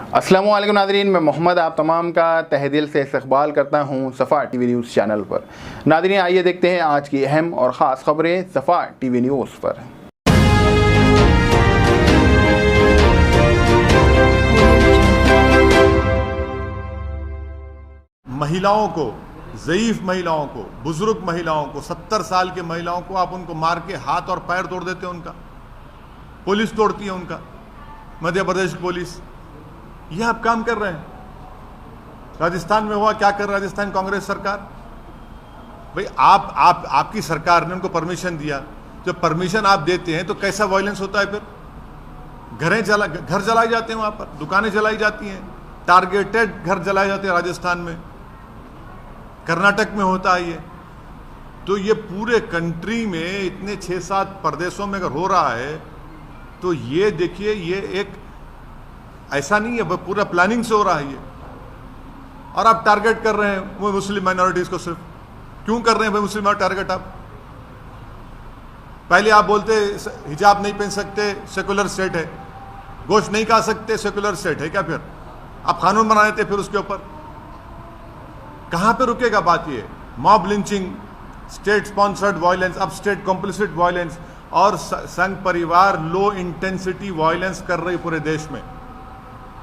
अस्सलामुअलैकुम नाज़रीन, मैं मोहम्मद आप तमाम का तहे दिल से इस्तकबाल करता हूँ सफ़ा टीवी न्यूज़ चैनल पर। नाज़रीन, आइए देखते हैं आज की अहम और ख़ास खबरें सफ़ा टीवी न्यूज़ पर। महिलाओं को, ज़ईफ़ महिलाओं को, बुजुर्ग महिलाओं को, 70 साल की महिलाओं को आप उनको मार के हाथ और पैर तोड़ देते हैं उनका, पुलिस तोड़ती है उनका, मध्य प्रदेश की पुलिस। यह आप काम कर रहे हैं। राजस्थान में हुआ, क्या कर राजस्थान कांग्रेस सरकार? भाई आपकी सरकार ने उनको परमिशन दिया। जब परमिशन आप देते हैं तो कैसा वायलेंस होता है? फिर घर जलाए जाते हैं, वहां पर दुकानें जलाई जाती हैं, टारगेटेड घर जलाए जाते हैं राजस्थान में, कर्नाटक में होता है ये। तो ये पूरे कंट्री में इतने 6-7 प्रदेशों में अगर हो रहा है तो ये देखिए, ये एक ऐसा नहीं है, पूरा प्लानिंग से हो रहा है ये। और आप टारगेट कर रहे हैं वो मुस्लिम माइनॉरिटीज को। सिर्फ क्यों कर रहे हैं भाई मुस्लिम टारगेट? आप पहले आप बोलते हिजाब नहीं पहन सकते, सेकुलर स्टेट है, गोश्त नहीं खा सकते, सेकुलर स्टेट है क्या? फिर आप कानून बना देते, फिर उसके ऊपर कहां पे रुकेगा बात? ये mob lynching, state sponsored violence, अब स्टेट कॉम्प्लिसिट वायलेंस, और संघ परिवार लो इंटेंसिटी वायलेंस कर रही पूरे देश में।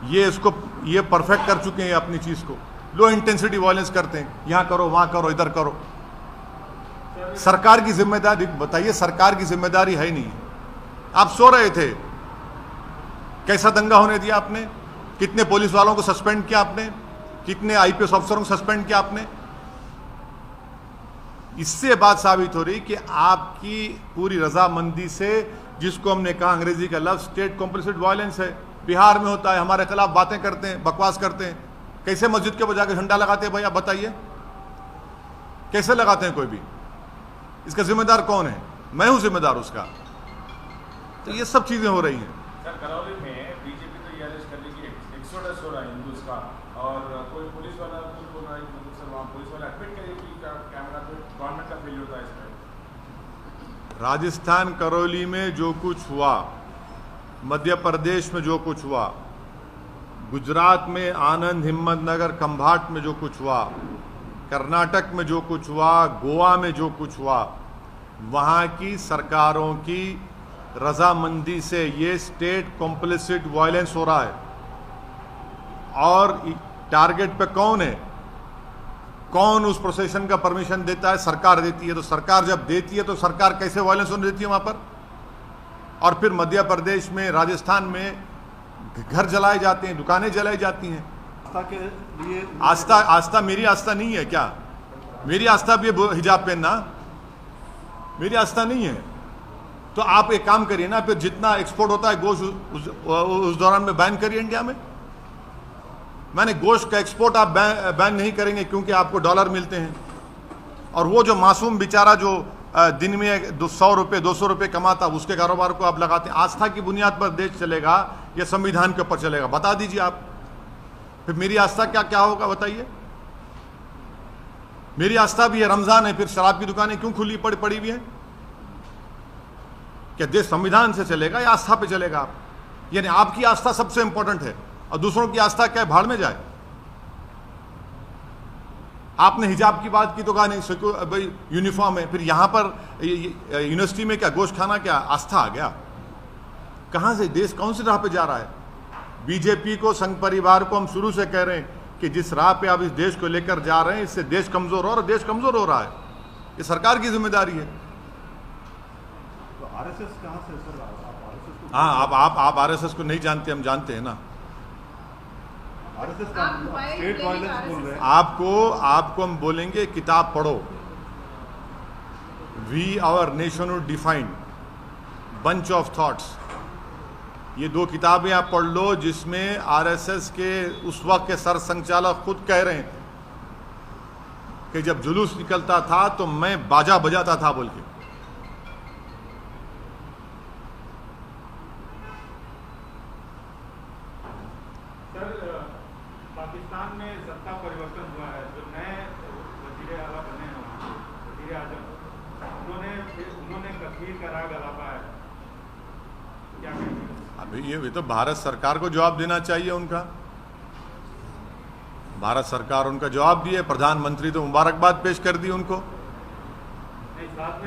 ये परफेक्ट कर चुके हैं अपनी चीज को। लो इंटेंसिटी वायलेंस करते हैं, यहां करो, वहां करो, इधर करो। सरकार की जिम्मेदारी बताइए, सरकार की जिम्मेदारी है नहीं। आप सो रहे थे, कैसा दंगा होने दिया आपने? कितने पुलिस वालों को सस्पेंड किया आपने? कितने आईपीएस अफसरों को सस्पेंड किया आपने? इससे बात साबित हो रही कि आपकी पूरी रजामंदी से, जिसको हमने कहा अंग्रेजी का लफ्ज स्टेट कॉम्प्लिसिट वायलेंस है, बिहार में होता है, हमारे खिलाफ बातें करते हैं, बकवास करते हैं। कैसे मस्जिद के बजा के झंडा लगाते हैं भाई? आप बताइए, कैसे लगाते हैं कोई भी? इसका जिम्मेदार कौन है? मैं हूं जिम्मेदार उसका। तो ये सब चीजें हो रही हैं। सर, करौली में बीजेपी तो ये अरेस्ट करने की एक्सोडस हो रहा है हिंदूज का, और कोई पुलिस वाला बोल रहा है सर वहाँ पुलिस वाला एडमिट करे कि कैमरा पे गवर्नमेंट का फेलियर होता है इसमें। राजस्थान करौली में जो कुछ हुआ, मध्य प्रदेश में जो कुछ हुआ, गुजरात में आनंद हिम्मतनगर खंभाट में जो कुछ हुआ, कर्नाटक में जो कुछ हुआ, गोवा में जो कुछ हुआ, वहाँ की सरकारों की रजामंदी से ये स्टेट कॉम्प्लिसिट वायलेंस हो रहा है। और टारगेट पे कौन है? कौन उस प्रोसेशन का परमिशन देता है? सरकार देती है। तो सरकार जब देती है तो सरकार कैसे वायलेंस होने देती है वहां पर? और फिर मध्य प्रदेश में, राजस्थान में घर जलाए जाते हैं, दुकानें जलाई जाती हैं। आस्था के लिए आस्था मेरी आस्था नहीं है क्या? मेरी आस्था भी हिजाब पहनना मेरी आस्था नहीं है। तो आप एक काम करिए ना, फिर जितना एक्सपोर्ट होता है गोश्त उस दौरान में बैन करिए इंडिया में। मैंने गोश्त का एक्सपोर्ट आप बैन नहीं करेंगे क्योंकि आपको डॉलर मिलते हैं। और वो जो मासूम बेचारा जो दिन में 100 रुपये 200 रुपये कमाता, उसके कारोबार को आप लगाते हैं। आस्था की बुनियाद पर देश चलेगा या संविधान के ऊपर चलेगा? बता दीजिए आप। फिर मेरी आस्था क्या क्या होगा बताइए? मेरी आस्था भी है, रमजान है, फिर शराब की दुकानें क्यों खुली पड़ी हुई है? क्या देश संविधान से चलेगा या आस्था पे चलेगा? आप यानी आपकी आस्था सबसे इंपॉर्टेंट है और दूसरों की आस्था क्या भाड़ में जाए? आपने हिजाब की बात की तो कहा नहीं भाई यूनिफॉर्म है, फिर यहां पर यूनिवर्सिटी में क्या गोश्त खाना क्या आस्था आ गया? कहां से देश कौन सी राह पे जा रहा है? बीजेपी को, संघ परिवार को हम शुरू से कह रहे हैं कि जिस राह पे आप इस देश को लेकर जा रहे हैं, इससे देश कमजोर हो, और देश कमजोर हो रहा है। ये सरकार की जिम्मेदारी है। तो आरएसएस कहां से सर? आप आरएसएस को, हाँ, आप आरएसएस को नहीं जानते, हम जानते हैं ना। आरएसएस का स्टेट वायलेंस बोल रहे हैं। आपको हम बोलेंगे किताब पढ़ो, we our nationhood defined, bunch of thoughts. ये 2 किताबें आप पढ़ लो, जिसमें आरएसएस के उस वक्त के सर संचालक खुद कह रहे हैं कि जब जुलूस निकलता था तो मैं बाजा बजाता था बोल के। पाकिस्तान में सत्ता परिवर्तन हुआ है, जो नए वज़ीर आला बने हैं, वज़ीर आज़म, उन्होंने कश्मीर का राग अलापा है। क्या कहेंगे? अभी ये तो भारत सरकार को जवाब देना चाहिए उनका। भारत सरकार उनका जवाब दिए, प्रधानमंत्री तो मुबारकबाद पेश कर दी उनको।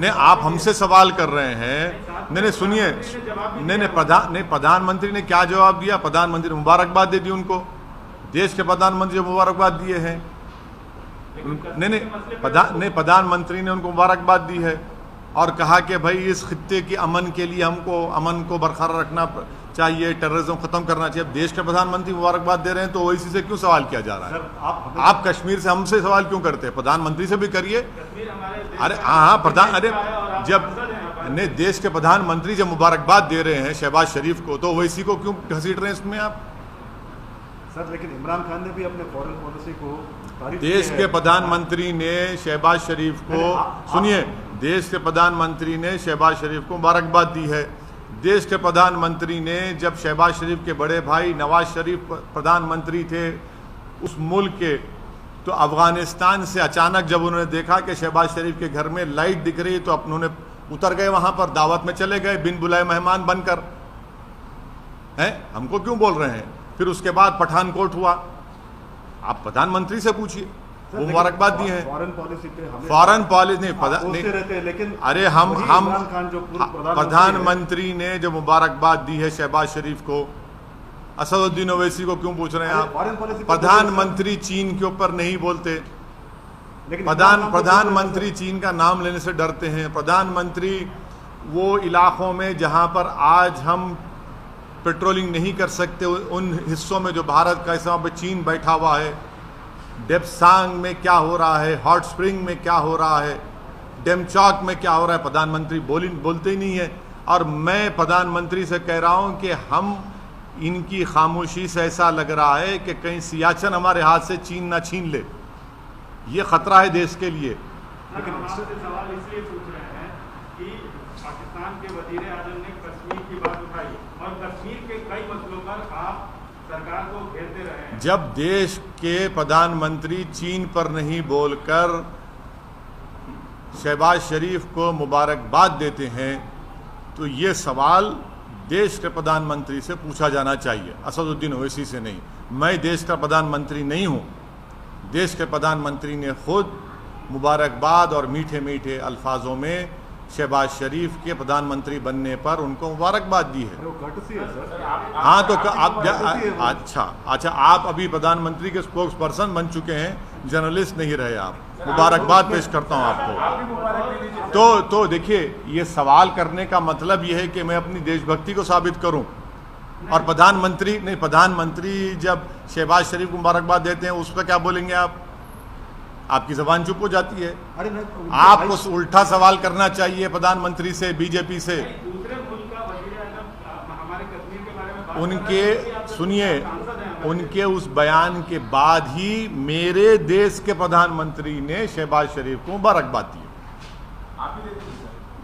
नहीं, आप हमसे सवाल कर रहे हैं। नहीं सुनिए, नहीं प्रधानमंत्री ने क्या जवाब दिया? प्रधानमंत्री ने मुबारकबाद दे दी उनको। देश के प्रधानमंत्री मुबारकबाद दिए हैं। नहीं, प्रधानमंत्री ने उनको मुबारकबाद दी है और कहा कि भाई इस खित्ते के अमन के लिए हमको अमन को बरकरार रखना चाहिए, टेररिज्म खत्म करना चाहिए। अब देश के प्रधानमंत्री मुबारकबाद दे रहे हैं तो ओवैसी से क्यों सवाल किया जा रहा है? आप कश्मीर से हमसे सवाल क्यों करते हैं? प्रधानमंत्री से भी करिए। अरे हाँ, जब नहीं देश के प्रधानमंत्री जब मुबारकबाद दे रहे हैं शहबाज शरीफ को, तो ओवैसी को क्यों घसीट रहे हैं इसमें आप? सर लेकिन इमरान खान ने भी अपने फॉरेन पॉलिसी को देश के प्रधानमंत्री ने शहबाज शरीफ को, सुनिए, देश के प्रधानमंत्री ने शहबाज शरीफ को मुबारकबाद दी है। देश के प्रधानमंत्री ने, जब शहबाज शरीफ के बड़े भाई नवाज शरीफ प्रधानमंत्री थे उस मुल्क के, तो अफगानिस्तान से अचानक जब उन्होंने देखा कि शहबाज शरीफ के घर में लाइट दिख रही, तो उन्होंने उतर गए, वहां पर दावत में चले गए बिन बुलाए मेहमान बनकर। हैं, हमको क्यों बोल रहे हैं? फिर उसके बाद पठानकोट हुआ। आप प्रधानमंत्री से पूछिए, वो मुबारकबाद दी है। फॉरेन पॉलिसी पे फॉरेन पॉलिसी नहीं रहते हैं, लेकिन अरे हम प्रधानमंत्री ने जो मुबारकबाद दी है शहबाज शरीफ को, असदुद्दीन ओवैसी को क्यों पूछ रहे हैं आप? प्रधानमंत्री चीन के ऊपर नहीं बोलते। प्रधानमंत्री चीन का नाम लेने से डरते हैं। प्रधानमंत्री वो इलाकों में जहां पर आज हम पेट्रोलिंग नहीं कर सकते, उन हिस्सों में जो भारत का हिस्सा पे चीन बैठा हुआ है, डेप्सांग में क्या हो रहा है, हॉट स्प्रिंग में क्या हो रहा है, डेमचौक में क्या हो रहा है, प्रधानमंत्री बोलते ही नहीं है। और मैं प्रधानमंत्री से कह रहा हूं कि हम इनकी खामोशी से ऐसा लग रहा है कि कहीं सियाचिन हमारे हाथ से चीन ना छीन ले। ये खतरा है देश के लिए। लेकिन सवाल इसलिए पूछ रहे हैं कि पाकिस्तान के वजीर आजम ने कश्मीर की बात उठाई और कश्मीर के कई मसलों पर आप सरकार को घेरते रहे हैं। जब देश के प्रधानमंत्री चीन पर नहीं बोलकर शहबाज शरीफ को मुबारकबाद देते हैं, तो ये सवाल देश के प्रधानमंत्री से पूछा जाना चाहिए, असदुद्दीन ओवैसी से नहीं। मैं देश का प्रधानमंत्री नहीं हूँ। देश के प्रधानमंत्री ने खुद मुबारकबाद और मीठे मीठे अल्फाजों में शहबाज शरीफ के प्रधानमंत्री बनने पर उनको मुबारकबाद दी है। हाँ, तो आप अच्छा आप अभी प्रधानमंत्री के स्पोक्स पर्सन बन चुके हैं, जर्नलिस्ट नहीं रहे आप। मुबारकबाद पेश करता हूँ आपको। तो देखिए, ये सवाल करने का मतलब ये है कि मैं अपनी देशभक्ति को साबित करूँ। और प्रधानमंत्री जब शहबाज शरीफ को मुबारकबाद देते हैं, उस पर क्या बोलेंगे आप? आपकी जबान चुप हो जाती है। आपको उल्टा सवाल करना चाहिए प्रधानमंत्री से, बीजेपी से। दूसरे मुल्क का वजीर आजम हमारे कश्मीर के बारे में बात उनके सुनिए, उनके उस बयान के बाद ही मेरे देश के प्रधानमंत्री ने शहबाज शरीफ को मुबारकबाद दी।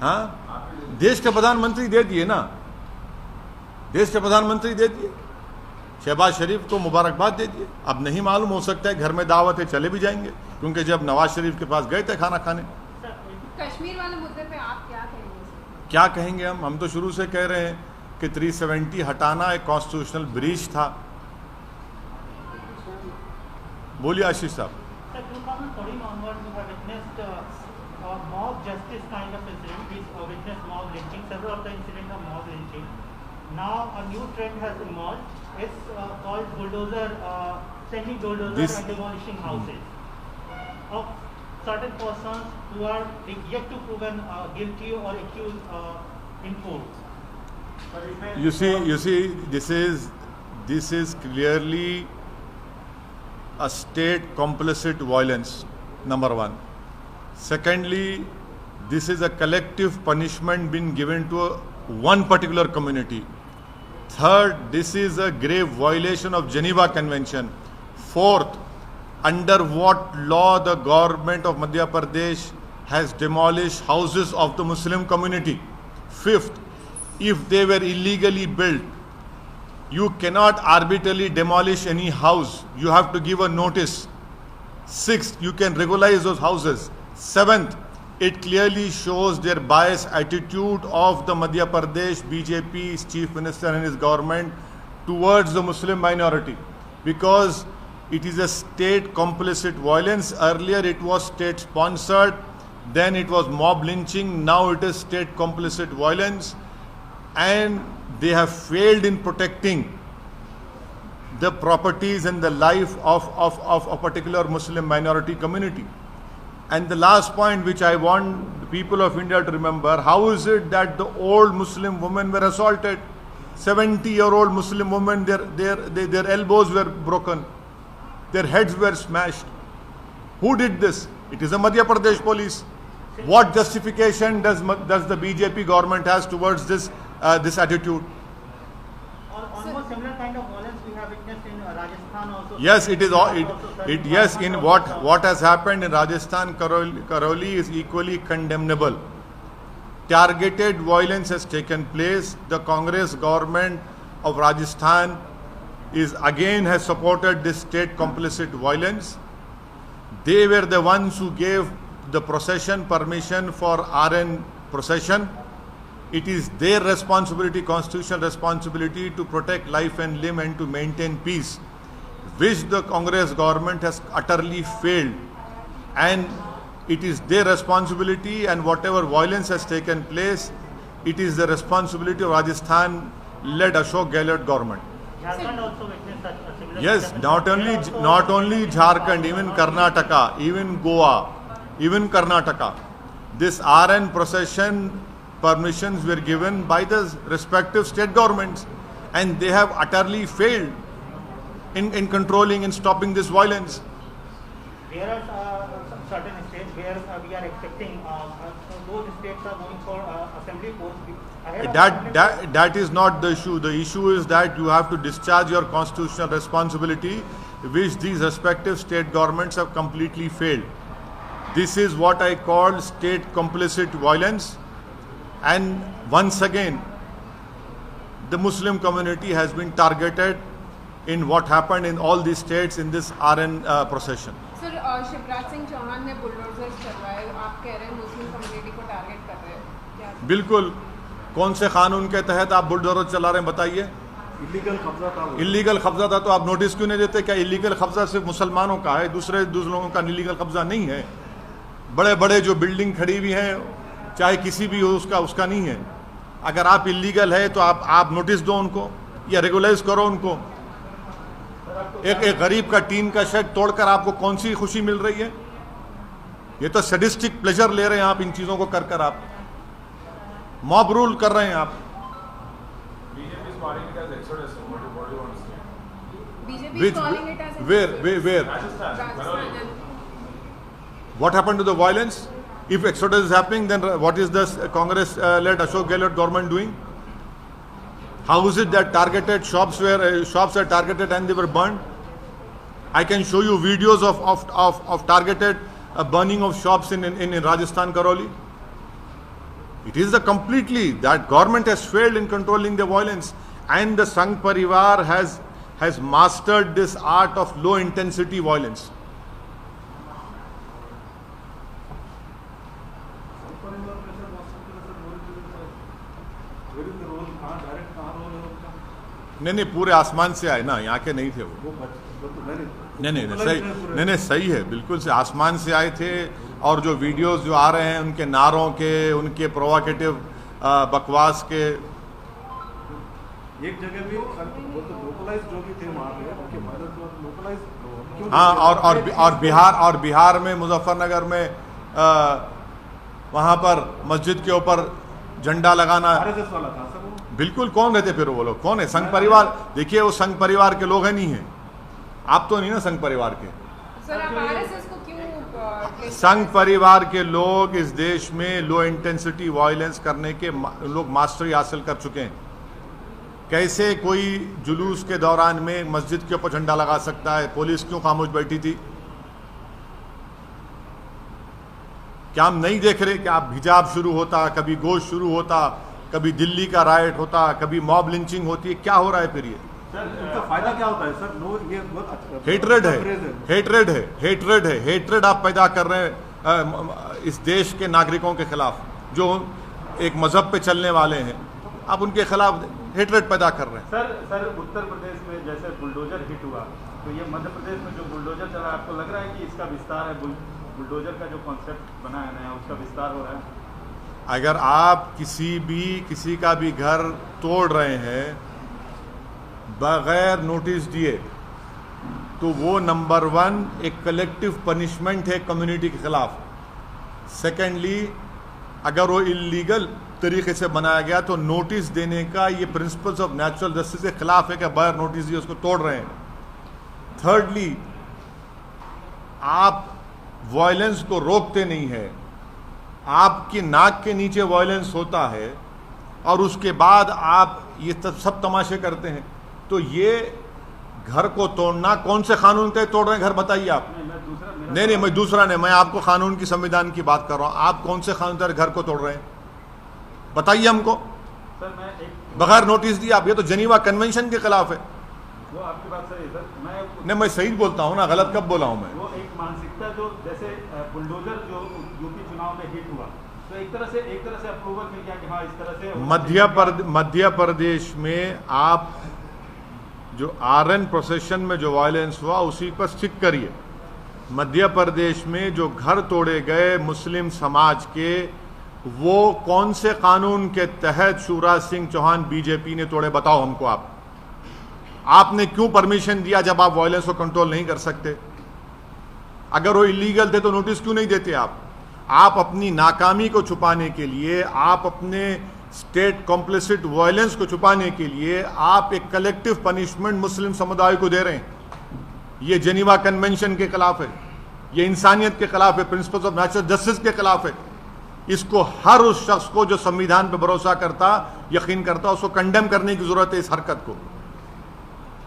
हाँ, देश के प्रधानमंत्री दे दिए ना, देश के प्रधानमंत्री दे दिए, शहबाज शरीफ को मुबारकबाद दे दिए। अब नहीं मालूम, हो सकता है घर में दावत है, चले भी जाएंगे, क्योंकि जब नवाज शरीफ के पास गए थे खाना खाने। कश्मीर वाले मुद्दे पे आप क्या कहेंगे? क्या कहेंगे हम तो शुरू से कह रहे हैं कि 370 हटाना एक कॉन्स्टिट्यूशनल ब्रीच था। बोलिए आशीष साहब। Now a new trend has emerged. It's called sending bulldozers and demolishing houses of certain persons who are yet to proven guilty or accused in court. You see, this is clearly a state complicit violence. Number one. Secondly, this is a collective punishment being given to one particular community. Third, this is a grave violation of Geneva Convention. Fourth, under what law the government of Madhya Pradesh has demolished houses of the Muslim community? Fifth, if they were illegally built, you cannot arbitrarily demolish any house. You have to give a notice. Sixth, you can regularize those houses. Seventh, it clearly shows their biased attitude of the Madhya Pradesh BJP's chief minister and his government towards the Muslim minority, because It is a state complicit violence. Earlier it was state sponsored, then it was mob lynching, now it is state complicit violence, and they have failed in protecting the properties and the life of a particular Muslim minority community. And the last point which I want the people of India to remember, how is it that the old Muslim women were assaulted? 70-year-old Muslim women, their elbows were broken, their heads were smashed. Who did this? It is the Madhya Pradesh police. What justification does the BJP government has towards this attitude? Almost similar kind of violence we have witnessed in Rajasthan also. Yes, it is. Yes, in what has happened in Rajasthan, Karoli is equally condemnable. Targeted violence has taken place. The Congress government of Rajasthan has supported this state complicit violence. They were the ones who gave the procession permission for RN procession. It is their responsibility, constitutional responsibility, to protect life and limb and to maintain peace, which the Congress government has utterly failed. And it is their responsibility, and whatever violence has taken place, it is the responsibility of Rajasthan-led Ashok Gehlot government. Jharkhand also witnessed such a similar. Yes, not only Jharkhand, even Karnataka, even Goa, even Karnataka. This RN procession permissions were given by the respective state governments, and they have utterly failed in controlling and stopping this violence. There are certain states where we are expecting those states are going for assembly polls. That is not the issue. The issue is that you have to discharge your constitutional responsibility, which these respective state governments have completely failed. This is what I call state complicit violence. And once again, the Muslim community has been targeted in what happened in all these states in this RN procession. Sir, Shivraj Singh Chouhan ने bulldozers चलवाए, आप कह रहे हैं Muslim community को target कर रहे हैं क्या? बिल्कुल। कौन से कानून के तहत आप बुलडोजर चला रहे हैं बताइए? इलीगल कब्जा था। इलीगल कब्जा था तो आप नोटिस क्यों नहीं देते? क्या इलीगल कब्जा सिर्फ मुसलमानों का है, दूसरे लोगों का इलीगल कब्जा नहीं है? बड़े बड़े जो बिल्डिंग खड़ी हुई हैं, चाहे किसी भी हो, उसका नहीं है। अगर आप इलीगल है तो आप नोटिस दो उनको या रेगुलाइज करो उनको। एक गरीब का टीन का शेड तोड़कर आपको कौन सी खुशी मिल रही है? ये तो सैडिस्टिक प्लेजर ले रहे हैं आप इन चीजों को कर आप मॉब रूल कर रहे हैं आप। BJP is calling it as exodus. What do you want to say? BJP is calling it as exodus. Where? Rajasthan. What happened to the violence? If exodus is happening, then what is the Congress-led Ashok Gehlot government doing? How is it that targeted shops are targeted and they were burned? I can show you videos of targeted burning of shops in Rajasthan, Karoli. It is that government has failed in controlling the violence, and the Sangh Parivar has mastered this art of low intensity violence. नहीं, पूरे आसमान से आए ना, यहाँ के नहीं थे वो। नहीं, सही है, बिल्कुल से आसमान से आए थे। और जो वीडियोस जो आ रहे हैं उनके नारों के, उनके प्रोवोकेटिव बकवास के, एक जगह भी लोकलाइज जो भी थे वहाँ पे उनके लोकलाइज। हाँ, और बिहार में मुजफ्फरनगर में वहाँ पर मस्जिद के ऊपर झंडा लगाना। RSS वाला था सर वो। बिल्कुल। कौन रहते फिर वो लोग? कौन है? संघ परिवार। देखिए, वो संघ परिवार के लोग हैं, नहीं है? आप तो नहीं ना संघ परिवार के? सर, आप आरएसएस को क्यों? संघ परिवार के लोग इस देश में लो इंटेंसिटी वायलेंस करने के लोग मास्टरी हासिल कर चुके हैं। कैसे कोई जुलूस के दौरान में मस्जिद के ऊपर झंडा लगा सकता है? पुलिस क्यों खामोश बैठी थी? क्या हम नहीं देख रहे कि आप हिजाब शुरू होता, कभी गोश्त शुरू होता, कभी दिल्ली का राइट होता, कभी मॉब लिंचिंग होती है? क्या हो रहा है फिर ये? सर, इनका फायदा क्या होता है सर? लोग ये बहुत हेट्रेड है। हेट्रेड आप पैदा कर रहे हैं इस देश के नागरिकों के खिलाफ, जो एक मजहब पे चलने वाले हैं। आप उनके खिलाफ हेटरेट पैदा कर रहे हैं। सर उत्तर प्रदेश में जैसे बुलडोजर हिट हुआ, तो ये मध्य प्रदेश में जो बुलडोजर चला, आपको लग रहा है कि इसका विस्तार है, बुलडोजर का जो कॉन्सेप्ट बना है नया, उसका विस्तार हो रहा है? अगर आप किसी का भी घर तोड़ रहे हैं बगैर नोटिस दिए, तो वो नंबर 1 एक कलेक्टिव पनिशमेंट है कम्युनिटी के खिलाफ। सेकेंडली, अगर वो इलीगल तरीके से बनाया गया तो नोटिस देने का ये प्रिंसिपल्स ऑफ नेचुरल जस्टिस के खिलाफ है कि बगैर नोटिस दिए उसको तोड़ रहे हैं। थर्डली, आप वायलेंस को रोकते नहीं है, आपकी नाक के नीचे वायलेंस होता है और उसके बाद आप ये सब तमाशे करते हैं। तो ये घर को तोड़ना कौन से कानून के तोड़ रहे हैं घर बताइए आप? नहीं, मैं दूसरा नहीं, मैं आपको कानून की संविधान की बात कर रहा हूं। आप कौन से कानून के घर को तोड़ रहे हैं बताइए हमको। सर मैं एक बगैर नोटिस दिया आप, ये तो जेनीवा कन्वेंशन के खिलाफ है। वो आपकी बात सही है सर, नहीं, मैं सही बोलता हूं ना, गलत कब बोला हूं मैं? वो एक मानसिकता जो जैसे बुलडोजर जो यूपी चुनाव में हिट हुआ, तो एक तरह से अप्रूवल मिल गया कि हाँ इस तरह से मध्य प्रदेश में आप जो आरएन प्रोसेशन में जो वायलेंस हुआ उसी पर स्टिक करिए। मध्य प्रदेश में जो घर तोड़े गए मुस्लिम समाज के, वो कौन से कानून के तहत शिवराज सिंह चौहान बीजेपी ने तोड़े बताओ हमको। आपने क्यों परमिशन दिया जब आप वायलेंस को कंट्रोल नहीं कर सकते? अगर वो इलीगल थे तो नोटिस क्यों नहीं देते आप अपनी नाकामी को छुपाने के लिए, आप अपने स्टेट कॉम्प्लिसिट वायलेंस को छुपाने के लिए आप एक कलेक्टिव पनिशमेंट मुस्लिम समुदाय को दे रहे हैं। ये जेनीवा कन्वेंशन के खिलाफ है, ये इंसानियत के खिलाफ है, प्रिंसिपल्स ऑफ नेचुरल जस्टिस के खिलाफ है। इसको हर उस शख्स को जो संविधान पर भरोसा करता, यकीन करता, उसको कंडेम करने की जरूरत है इस हरकत को।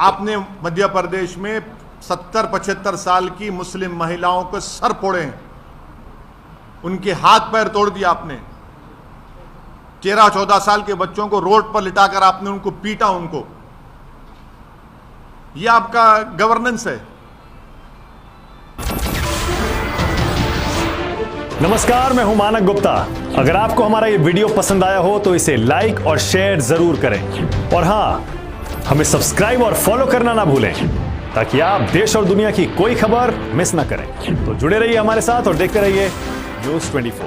आपने मध्य प्रदेश में 70-75 साल की मुस्लिम महिलाओं के सर फोड़े हैं, उनके हाथ पैर तोड़ दिया आपने। 13-14 साल के बच्चों को रोड पर लिटाकर आपने उनको पीटा उनको। यह आपका गवर्नेंस है। नमस्कार, मैं हूं मानक गुप्ता। अगर आपको हमारा ये वीडियो पसंद आया हो तो इसे लाइक और शेयर जरूर करें, और हां, हमें सब्सक्राइब और फॉलो करना ना भूलें ताकि आप देश और दुनिया की कोई खबर मिस ना करें। तो जुड़े रहिए हमारे साथ और देखते रहिए न्यूज़ 24।